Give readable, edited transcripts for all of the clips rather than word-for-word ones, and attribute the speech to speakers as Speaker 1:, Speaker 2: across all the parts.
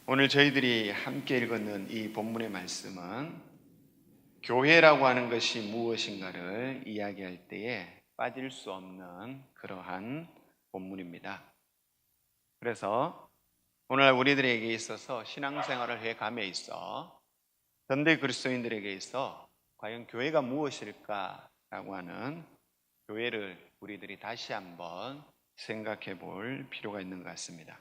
Speaker 1: 오늘 저희들이 함께 읽었는 이 본문의 말씀은 교회라고 하는 것이 무엇인가를 이야기할 때에 빠질 수 없는 그러한 본문입니다. 그래서 오늘 우리들에게 있어서 신앙생활을 해감에 있어 현대 그리스도인들에게 있어 과연 교회가 무엇일까라고 하는 교회를 우리들이 다시 한번 생각해 볼 필요가 있는 것 같습니다.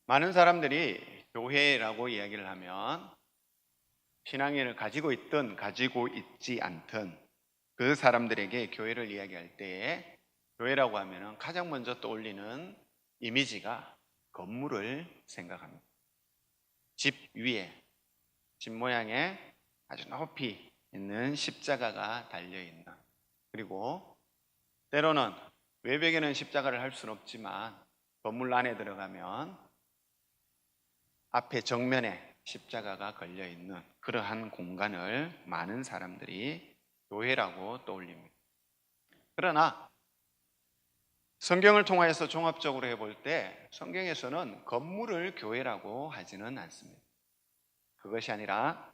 Speaker 1: 많은 사람들이 교회라고 이야기를 하면 신앙인을 가지고 있든 가지고 있지 않든 그 사람들에게 교회를 이야기할 때에 교회라고 하면 가장 먼저 떠올리는 이미지가 건물을 생각합니다. 집 위에 집 모양의 아주 높이 있는 십자가가 달려있는, 그리고 때로는 외벽에는 십자가를 할 수는 없지만 건물 안에 들어가면 앞에 정면에 십자가가 걸려있는 그러한 공간을 많은 사람들이 교회라고 떠올립니다. 그러나 성경을 통하여서 종합적으로 해볼 때 성경에서는 건물을 교회라고 하지는 않습니다. 그것이 아니라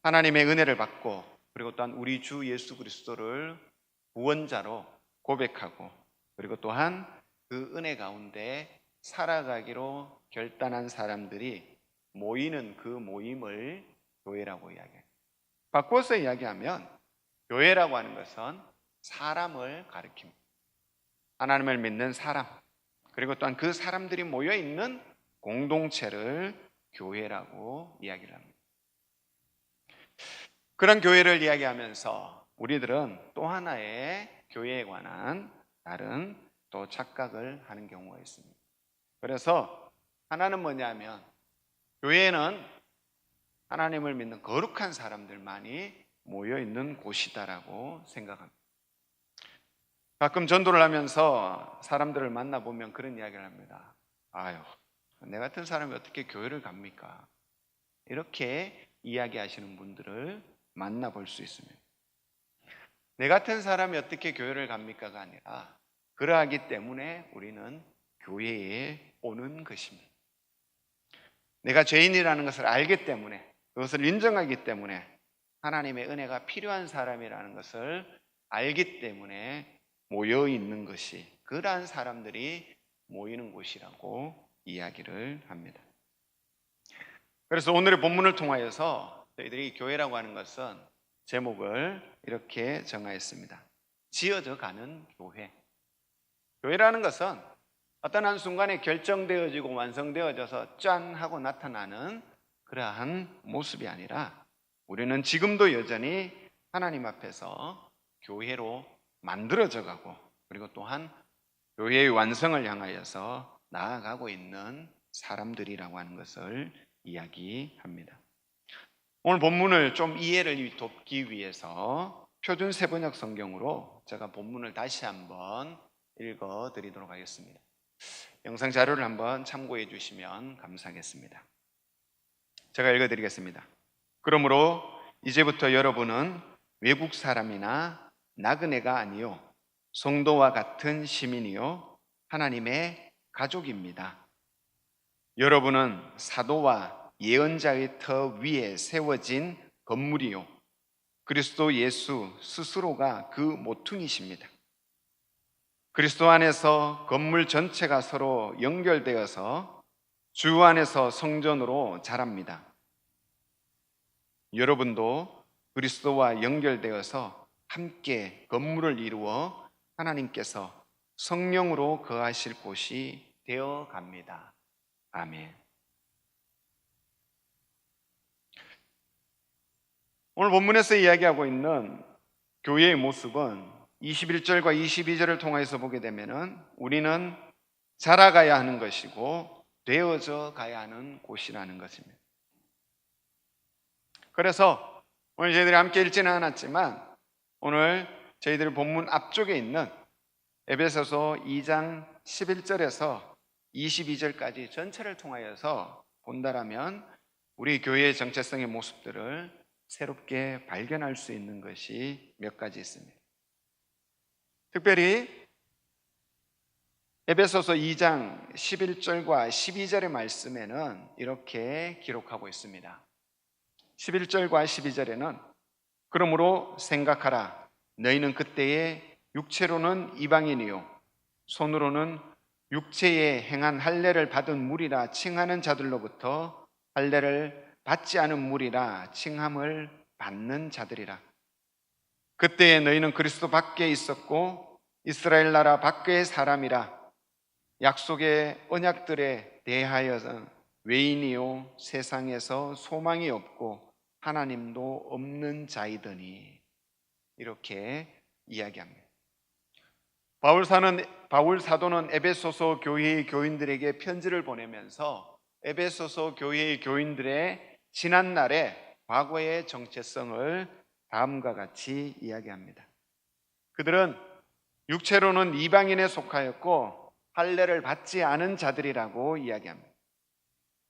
Speaker 1: 하나님의 은혜를 받고 그리고 또한 우리 주 예수 그리스도를 구원자로 고백하고 그리고 또한 그 은혜 가운데 살아가기로 결단한 사람들이 모이는 그 모임을 교회라고 이야기해요. 바꿔서 이야기하면 교회라고 하는 것은 사람을 가리킵니다. 하나님을 믿는 사람, 그리고 또한 그 사람들이 모여있는 공동체를 교회라고 이야기를 합니다. 그런 교회를 이야기하면서 우리들은 또 하나의 교회에 관한 다른 또 착각을 하는 경우가 있습니다. 그래서 하나는 뭐냐면 교회는 하나님을 믿는 거룩한 사람들만이 모여있는 곳이다라고 생각합니다. 가끔 전도를 하면서 사람들을 만나보면 그런 이야기를 합니다. 아유, 내 같은 사람이 어떻게 교회를 갑니까? 이렇게 이야기하시는 분들을 만나볼 수 있습니다. 내 같은 사람이 어떻게 교회를 갑니까가 아니라 그러하기 때문에 우리는 교회에 오는 것입니다. 내가 죄인이라는 것을 알기 때문에, 그것을 인정하기 때문에, 하나님의 은혜가 필요한 사람이라는 것을 알기 때문에 모여 있는 것이, 그러한 사람들이 모이는 곳이라고 이야기를 합니다. 그래서 오늘의 본문을 통하여서 저희들이 교회라고 하는 것은 제목을 이렇게 정하였습니다. 지어져 가는 교회. 교회라는 것은 어떤 한 순간에 결정되어지고 완성되어져서 짠 하고 나타나는 그러한 모습이 아니라 우리는 지금도 여전히 하나님 앞에서 교회로 만들어져 가고 그리고 또한 교회의 완성을 향하여서 나아가고 있는 사람들이라고 하는 것을 이야기합니다. 오늘 본문을 좀 이해를 돕기 위해서 표준 세번역 성경으로 제가 본문을 다시 한번 읽어 드리도록 하겠습니다. 영상 자료를 한번 참고해 주시면 감사하겠습니다. 제가 읽어 드리겠습니다. 그러므로 이제부터 여러분은 외국 사람이나 나그네가 아니요 성도와 같은 시민이요 하나님의 가족입니다. 여러분은 사도와 예언자의 터 위에 세워진 건물이요 그리스도 예수 스스로가 그 모퉁이십니다. 그리스도 안에서 건물 전체가 서로 연결되어서 주 안에서 성전으로 자랍니다. 여러분도 그리스도와 연결되어서 함께 건물을 이루어 하나님께서 성령으로 거하실 곳이 되어 갑니다. 아멘. 오늘 본문에서 이야기하고 있는 교회의 모습은 21절과 22절을 통해서 보게 되면은 우리는 자라가야 하는 것이고 되어져 가야 하는 곳이라는 것입니다. 그래서 오늘 저희들이 함께 읽지는 않았지만 오늘 저희들 본문 앞쪽에 있는 에베소서 2장 11절에서 22절까지 전체를 통하여서 본다라면 우리 교회의 정체성의 모습들을 새롭게 발견할 수 있는 것이 몇 가지 있습니다. 특별히 에베소서 2장 11절과 12절의 말씀에는 이렇게 기록하고 있습니다. 11절과 12절에는 그러므로 생각하라. 너희는 그때에 육체로는 이방인이요 손으로는 육체에 행한 할례를 받은 무리라 칭하는 자들로부터 할례를 받지 않은 무리라 칭함을 받는 자들이라. 그때에 너희는 그리스도 밖에 있었고 이스라엘 나라 밖의 사람이라 약속의 언약들에 대하여는 외인이요 세상에서 소망이 없고 하나님도 없는 자이더니 이렇게 이야기합니다. 바울 사도는 에베소서 교회의 교인들에게 편지를 보내면서 에베소서 교회의 교인들의 지난날의 과거의 정체성을 다음과 같이 이야기합니다. 그들은 육체로는 이방인에 속하였고 할례를 받지 않은 자들이라고 이야기합니다.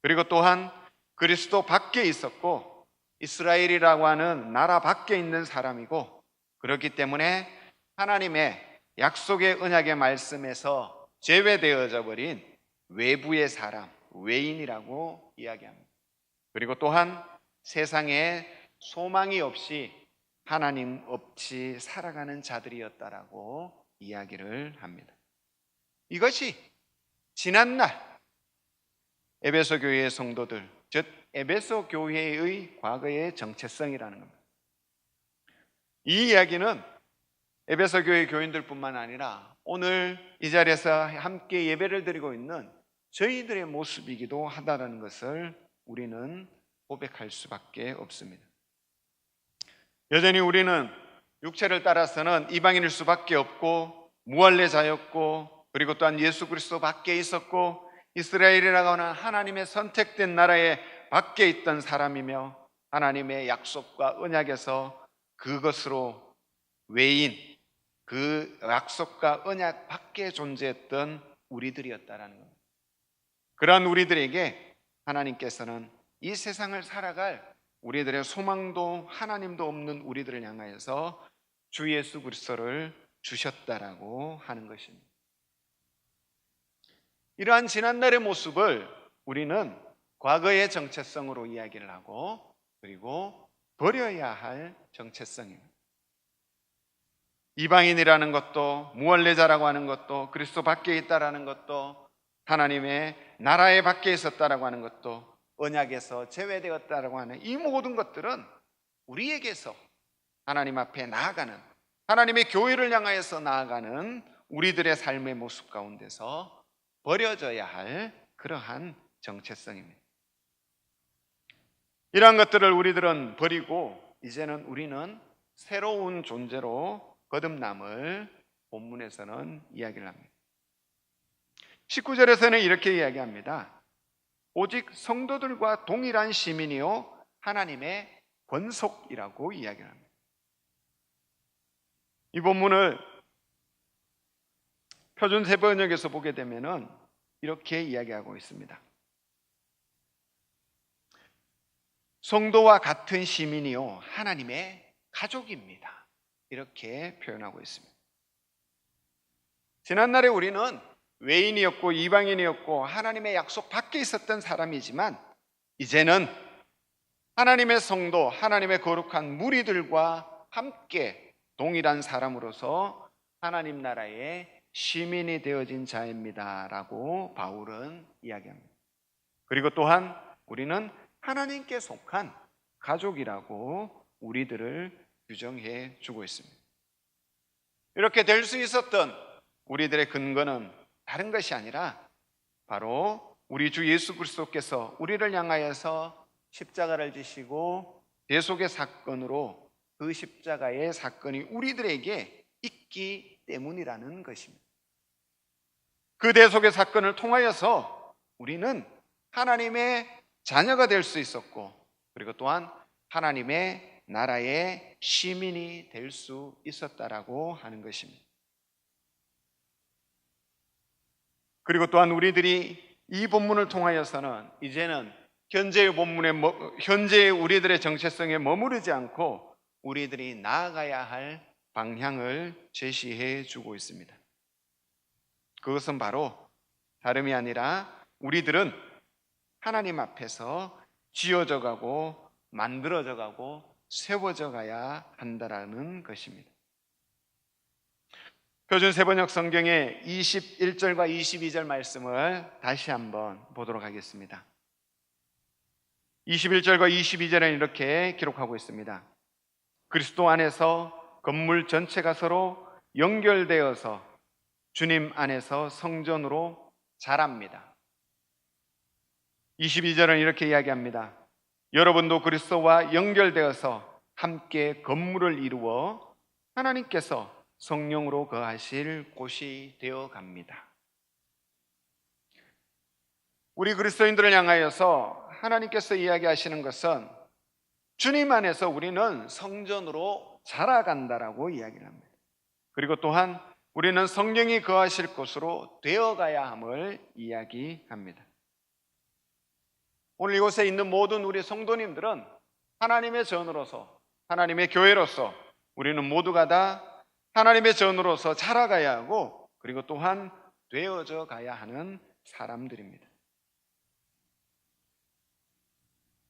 Speaker 1: 그리고 또한 그리스도 밖에 있었고 이스라엘이라고 하는 나라 밖에 있는 사람이고 그렇기 때문에 하나님의 약속의 언약의 말씀에서 제외되어져 버린 외부의 사람, 외인이라고 이야기합니다. 그리고 또한 세상에 소망이 없이 하나님 없이 살아가는 자들이었다라고 이야기를 합니다. 이것이 지난날 에베소 교회의 성도들, 즉 에베소 교회의 과거의 정체성이라는 겁니다. 이 이야기는 에베소 교회 교인들뿐만 아니라 오늘 이 자리에서 함께 예배를 드리고 있는 저희들의 모습이기도 하다는 것을 우리는 고백할 수밖에 없습니다. 여전히 우리는 육체를 따라서는 이방인일 수밖에 없고 무할례자였고 그리고 또한 예수 그리스도 밖에 있었고 이스라엘이라고 하는 하나님의 선택된 나라에 밖에 있던 사람이며 하나님의 약속과 언약에서 그것으로 외인, 그 약속과 언약 밖에 존재했던 우리들이었다라는 겁니다. 그러한 우리들에게 하나님께서는 이 세상을 살아갈 우리들의 소망도 하나님도 없는 우리들을 향하여서 주 예수 그리스도를 주셨다라고 하는 것입니다. 이러한 지난날의 모습을 우리는 과거의 정체성으로 이야기를 하고 그리고 버려야 할 정체성입니다. 이방인이라는 것도 무할례자라고 하는 것도 그리스도 밖에 있다라는 것도 하나님의 나라의 밖에 있었다라고 하는 것도 언약에서 제외되었다라고 하는 이 모든 것들은 우리에게서 하나님 앞에 나아가는 하나님의 교회를 향하여서 나아가는 우리들의 삶의 모습 가운데서 버려져야 할 그러한 정체성입니다. 이러한 것들을 우리들은 버리고 이제는 우리는 새로운 존재로 거듭남을 본문에서는 이야기를 합니다. 19절에서는 이렇게 이야기합니다. 오직 성도들과 동일한 시민이요 하나님의 권속이라고 이야기를 합니다. 이 본문을 표준 세번역에서 보게 되면은 이렇게 이야기하고 있습니다. 성도와 같은 시민이요 하나님의 가족입니다. 이렇게 표현하고 있습니다. 지난날에 우리는 외인이었고 이방인이었고 하나님의 약속 밖에 있었던 사람이지만 이제는 하나님의 성도, 하나님의 거룩한 무리들과 함께 동일한 사람으로서 하나님 나라의 시민이 되어진 자입니다 라고 바울은 이야기합니다. 그리고 또한 우리는 하나님께 속한 가족이라고 우리들을 규정해 주고 있습니다. 이렇게 될 수 있었던 우리들의 근거는 다른 것이 아니라 바로 우리 주 예수 그리스도께서 우리를 향하여서 십자가를 지시고 대속의 사건으로 그 십자가의 사건이 우리들에게 있기 때문이라는 것입니다. 그 대속의 사건을 통하여서 우리는 하나님의 자녀가 될 수 있었고 그리고 또한 하나님의 나라의 시민이 될 수 있었다라고 하는 것입니다. 그리고 또한 우리들이 이 본문을 통하여서는 이제는 현재의 우리들의 정체성에 머무르지 않고 우리들이 나아가야 할 방향을 제시해 주고 있습니다. 그것은 바로 다름이 아니라 우리들은 하나님 앞에서 지어져 가고 만들어져 가고 세워져 가야 한다라는 것입니다. 표준 세번역 성경의 21절과 22절 말씀을 다시 한번 보도록 하겠습니다. 21절과 22절은 이렇게 기록하고 있습니다. 그리스도 안에서 건물 전체가 서로 연결되어서 주님 안에서 성전으로 자랍니다. 22절은 이렇게 이야기합니다. 여러분도 그리스도와 연결되어서 함께 건물을 이루어 하나님께서 성령으로 거하실 곳이 되어 갑니다. 우리 그리스도인들을 향하여서 하나님께서 이야기하시는 것은 주님 안에서 우리는 성전으로 자라간다라고 이야기를 합니다. 그리고 또한 우리는 성령이 거하실 곳으로 되어가야 함을 이야기합니다. 오늘 이곳에 있는 모든 우리 성도님들은 하나님의 전으로서, 하나님의 교회로서 우리는 모두가 다 하나님의 전으로서 자라가야 하고, 그리고 또한 되어져 가야 하는 사람들입니다.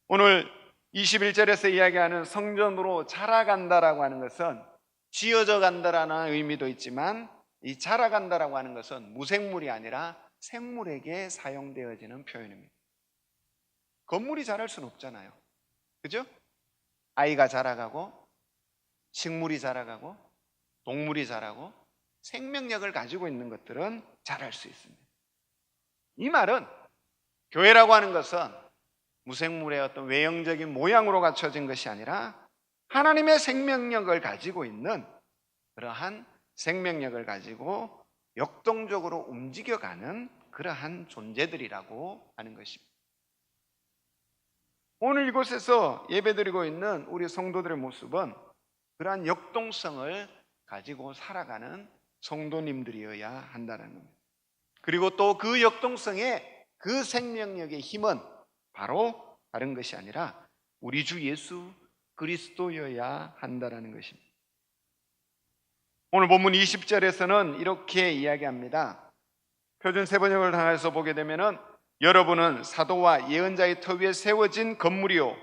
Speaker 1: 오늘 21절에서 이야기하는 성전으로 자라간다라고 하는 것은 지어져 간다라는 의미도 있지만, 이 자라간다라고 하는 것은 무생물이 아니라 생물에게 사용되어지는 표현입니다. 건물이 자랄 수는 없잖아요. 그죠? 아이가 자라가고, 식물이 자라가고, 동물이 자라고, 생명력을 가지고 있는 것들은 자랄 수 있습니다. 이 말은 교회라고 하는 것은 무생물의 어떤 외형적인 모양으로 갖춰진 것이 아니라 하나님의 생명력을 가지고 있는 그러한 생명력을 가지고 역동적으로 움직여가는 그러한 존재들이라고 하는 것입니다. 오늘 이곳에서 예배드리고 있는 우리 성도들의 모습은 그러한 역동성을 가지고 살아가는 성도님들이어야 한다는 겁니다. 그리고 또 그 역동성의 그 생명력의 힘은 바로 다른 것이 아니라 우리 주 예수 그리스도여야 한다는 것입니다. 오늘 본문 20절에서는 이렇게 이야기합니다. 표준 세번역을 향해서 보게 되면은 여러분은 사도와 예언자의 터 위에 세워진 건물이요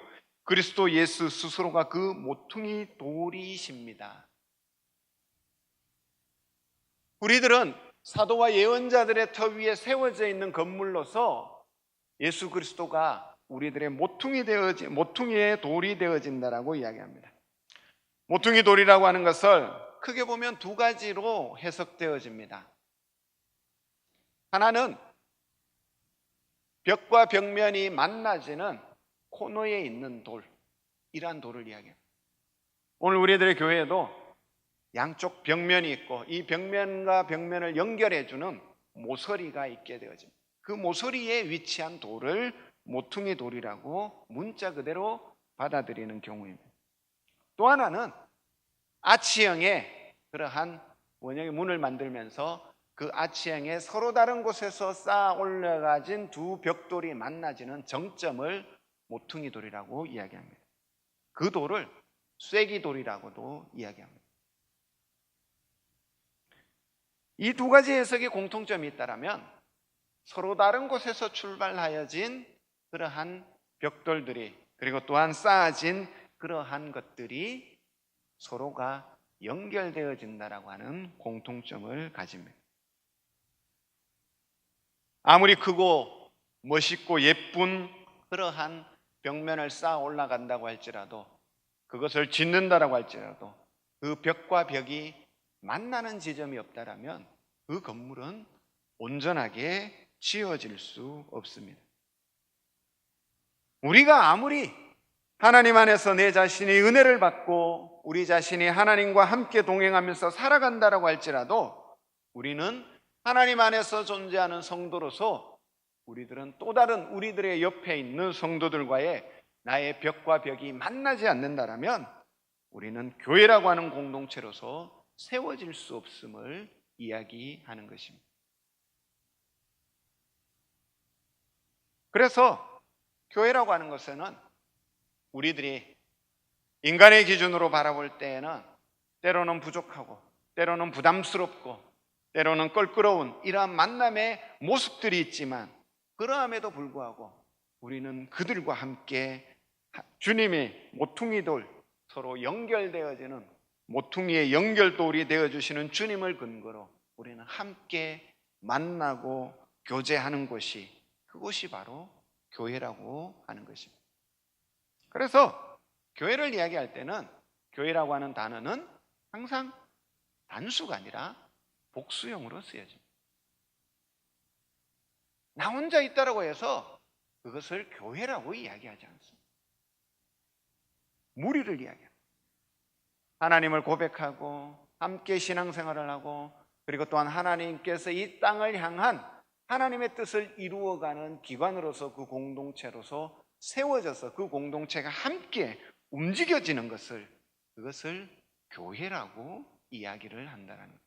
Speaker 1: 그리스도 예수 스스로가 그 모퉁이 돌이십니다. 우리들은 사도와 예언자들의 터 위에 세워져 있는 건물로서 예수 그리스도가 우리들의 모퉁이의 돌이 되어진다라고 이야기합니다. 모퉁이 돌이라고 하는 것을 크게 보면 두 가지로 해석되어집니다. 하나는 벽과 벽면이 만나지는 코너에 있는 돌, 이러한 돌을 이야기합니다. 오늘 우리들의 교회에도 양쪽 벽면이 있고 이 벽면과 벽면을 연결해주는 모서리가 있게 되어집니다. 그 모서리에 위치한 돌을 모퉁이 돌이라고 문자 그대로 받아들이는 경우입니다. 또 하나는 아치형의 그러한 원형의 문을 만들면서 그 아치형에 서로 다른 곳에서 쌓아 올라가진 두 벽돌이 만나지는 정점을 모퉁이 돌이라고 이야기합니다. 그 돌을 쐐기 돌이라고도 이야기합니다. 이 두 가지 해석의 공통점이 있다면 서로 다른 곳에서 출발하여진 그러한 벽돌들이, 그리고 또한 쌓아진 그러한 것들이 서로가 연결되어진다라고 하는 공통점을 가집니다. 아무리 크고 멋있고 예쁜 그러한 벽면을 쌓아 올라간다고 할지라도, 그것을 짓는다라고 할지라도 그 벽과 벽이 만나는 지점이 없다라면 그 건물은 온전하게 지어질 수 없습니다. 우리가 아무리 하나님 안에서 내 자신이 은혜를 받고 우리 자신이 하나님과 함께 동행하면서 살아간다라고 할지라도 우리는 하나님 안에서 존재하는 성도로서 우리들은 또 다른 우리들의 옆에 있는 성도들과의 나의 벽과 벽이 만나지 않는다라면 우리는 교회라고 하는 공동체로서 세워질 수 없음을 이야기하는 것입니다. 그래서 교회라고 하는 것은 우리들이 인간의 기준으로 바라볼 때에는 때로는 부족하고 때로는 부담스럽고 때로는 껄끄러운 이러한 만남의 모습들이 있지만, 그러함에도 불구하고 우리는 그들과 함께 주님의 모퉁이돌, 서로 연결되어지는 모퉁이의 연결돌이 되어주시는 주님을 근거로 우리는 함께 만나고 교제하는 곳이, 그곳이 바로 교회라고 하는 것입니다. 그래서 교회를 이야기할 때는 교회라고 하는 단어는 항상 단수가 아니라 복수형으로 쓰여집니다. 나 혼자 있다라고 해서 그것을 교회라고 이야기하지 않습니다. 무리를 이야기합니다. 하나님을 고백하고 함께 신앙생활을 하고, 그리고 또한 하나님께서 이 땅을 향한 하나님의 뜻을 이루어가는 기관으로서, 그 공동체로서 세워져서 그 공동체가 함께 움직여지는 것을, 그것을 교회라고 이야기를 한다는 거예요.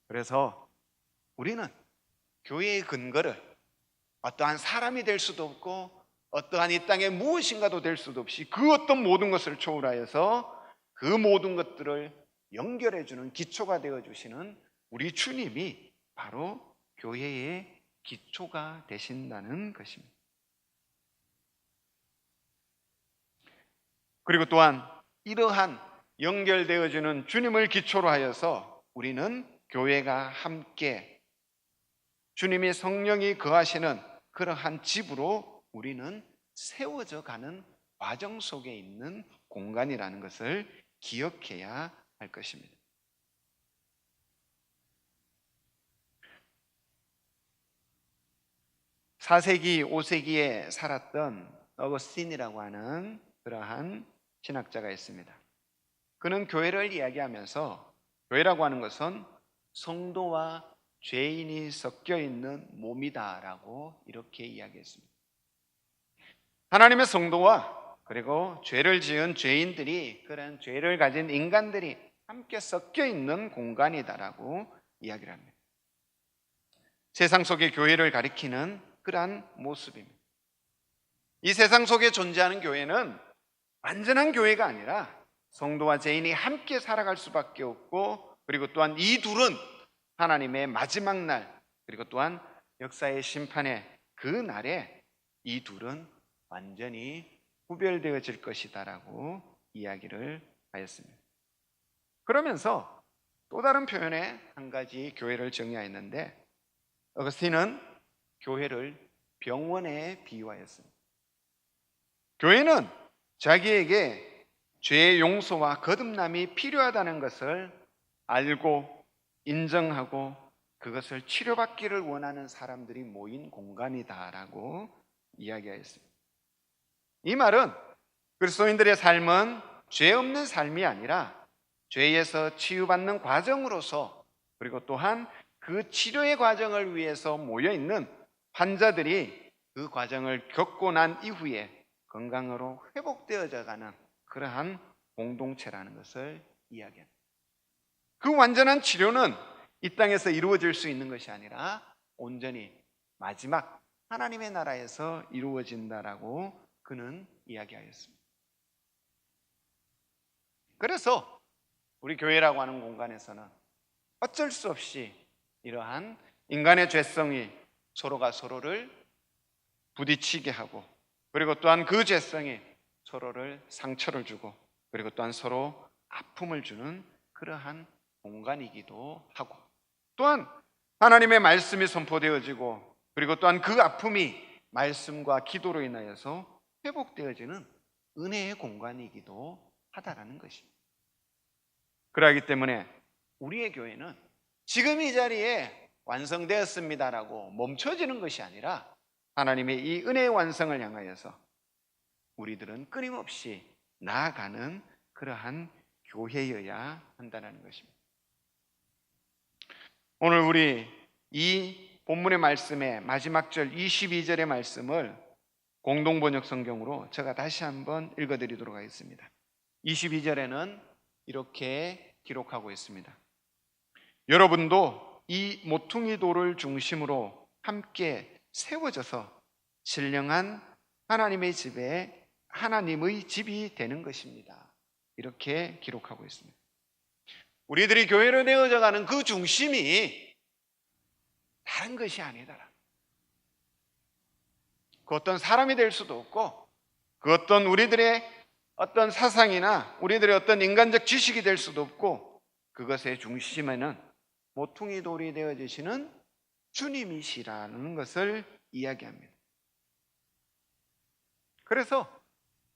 Speaker 1: 그래서 우리는 교회의 근거를 어떠한 사람이 될 수도 없고 어떠한 이 땅의 무엇인가도 될 수도 없이, 그 어떤 모든 것을 초월하여서 그 모든 것들을 연결해주는 기초가 되어주시는 우리 주님이 바로 교회의 기초가 되신다는 것입니다. 그리고 또한 이러한 연결되어주는 주님을 기초로 하여서 우리는 교회가 함께 주님의 성령이 거하시는 그러한 집으로 우리는 세워져 가는 과정 속에 있는 공간이라는 것을 기억해야 할 것입니다. (4세기) (5세기에) 살았던 어거스틴이라고 하는 그러한 신학자가 있습니다. 그는 교회를 이야기하면서 교회라고 하는 것은 성도와 죄인이 섞여 있는 몸이다라고 이렇게 이야기했습니다. 하나님의 성도와 그리고 죄를 지은 죄인들이, 그런 죄를 가진 인간들이 함께 섞여 있는 공간이다라고 이야기를 합니다. 세상 속의 교회를 가리키는 그러한 모습입니다. 이 세상 속에 존재하는 교회는 완전한 교회가 아니라 성도와 죄인이 함께 살아갈 수밖에 없고, 그리고 또한 이 둘은 하나님의 마지막 날, 그리고 또한 역사의 심판의 그 날에 이 둘은 완전히 구별되어질 것이다라고 이야기를 하였습니다. 그러면서 또 다른 표현에 한 가지 교회를 정의하였는데, 어거스틴은 교회를 병원에 비유하였습니다. 교회는 자기에게 죄의 용서와 거듭남이 필요하다는 것을 알고 인정하고 그것을 치료받기를 원하는 사람들이 모인 공간이다라고 이야기하였습니다. 이 말은 그리스도인들의 삶은 죄 없는 삶이 아니라 죄에서 치유받는 과정으로서, 그리고 또한 그 치료의 과정을 위해서 모여있는 환자들이 그 과정을 겪고 난 이후에 건강으로 회복되어져 가는 그러한 공동체라는 것을 이야기합니다. 그 완전한 치료는 이 땅에서 이루어질 수 있는 것이 아니라 온전히 마지막 하나님의 나라에서 이루어진다라고 그는 이야기하였습니다. 그래서 우리 교회라고 하는 공간에서는 어쩔 수 없이 이러한 인간의 죄성이 서로가 서로를 부딪히게 하고, 그리고 또한 그 죄성이 서로를 상처를 주고, 그리고 또한 서로 아픔을 주는 그러한 공간이기도 하고, 또한 하나님의 말씀이 선포되어지고, 그리고 또한 그 아픔이 말씀과 기도로 인하여서 회복되어지는 은혜의 공간이기도 하다라는 것입니다. 그러기 때문에 우리의 교회는 지금 이 자리에 완성되었습니다라고 멈춰지는 것이 아니라 하나님의 이 은혜의 완성을 향하여서 우리들은 끊임없이 나아가는 그러한 교회여야 한다는 것입니다. 오늘 우리 이 본문의 말씀의 마지막 절 22절의 말씀을 공동번역 성경으로 제가 다시 한번 읽어드리도록 하겠습니다. 22절에는 이렇게 기록하고 있습니다. 여러분도 이 모퉁이 돌을 중심으로 함께 세워져서 신령한 하나님의 집에 하나님의 집이 되는 것입니다. 이렇게 기록하고 있습니다. 우리들이 교회로 되어져 가는 그 중심이 다른 것이 아니더라. 그 어떤 사람이 될 수도 없고, 그 어떤 우리들의 어떤 사상이나 우리들의 어떤 인간적 지식이 될 수도 없고, 그것의 중심에는 모퉁이 돌이 되어지시는 주님이시라는 것을 이야기합니다. 그래서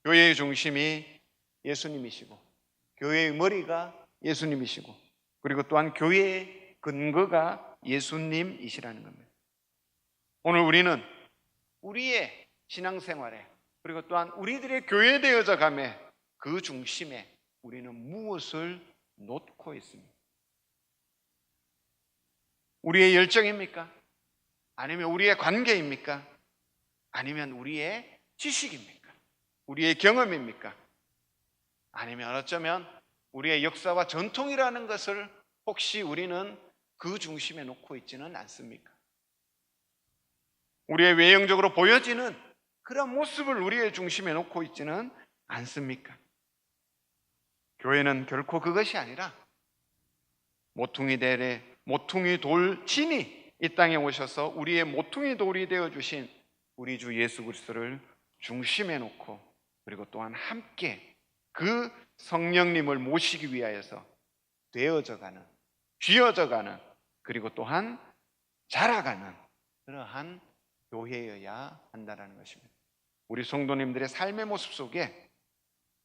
Speaker 1: 교회의 중심이 예수님이시고, 교회의 머리가 예수님이시고, 그리고 또한 교회의 근거가 예수님이시라는 겁니다. 오늘 우리는 우리의 신앙생활에, 그리고 또한 우리들의 교회되어져 감에 그 중심에 우리는 무엇을 놓고 있습니까? 우리의 열정입니까? 아니면 우리의 관계입니까? 아니면 우리의 지식입니까? 우리의 경험입니까? 아니면 어쩌면 우리의 역사와 전통이라는 것을 혹시 우리는 그 중심에 놓고 있지는 않습니까? 우리의 외형적으로 보여지는 그런 모습을 우리의 중심에 놓고 있지는 않습니까? 교회는 결코 그것이 아니라 모퉁이 돌 진이 이 땅에 오셔서 우리의 모퉁이 돌이 되어주신 우리 주 예수 그리스도를 중심에 놓고, 그리고 또한 함께 그 성령님을 모시기 위하여서 되어져가는, 쥐어져가는, 그리고 또한 자라가는 그러한 교회여야 한다는 것입니다. 우리 성도님들의 삶의 모습 속에,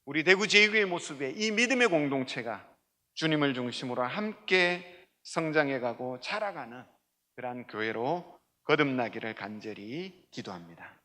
Speaker 1: 우리 대구 제2교회 모습에 이 믿음의 공동체가 주님을 중심으로 함께 성장해가고 자라가는 그러한 교회로 거듭나기를 간절히 기도합니다.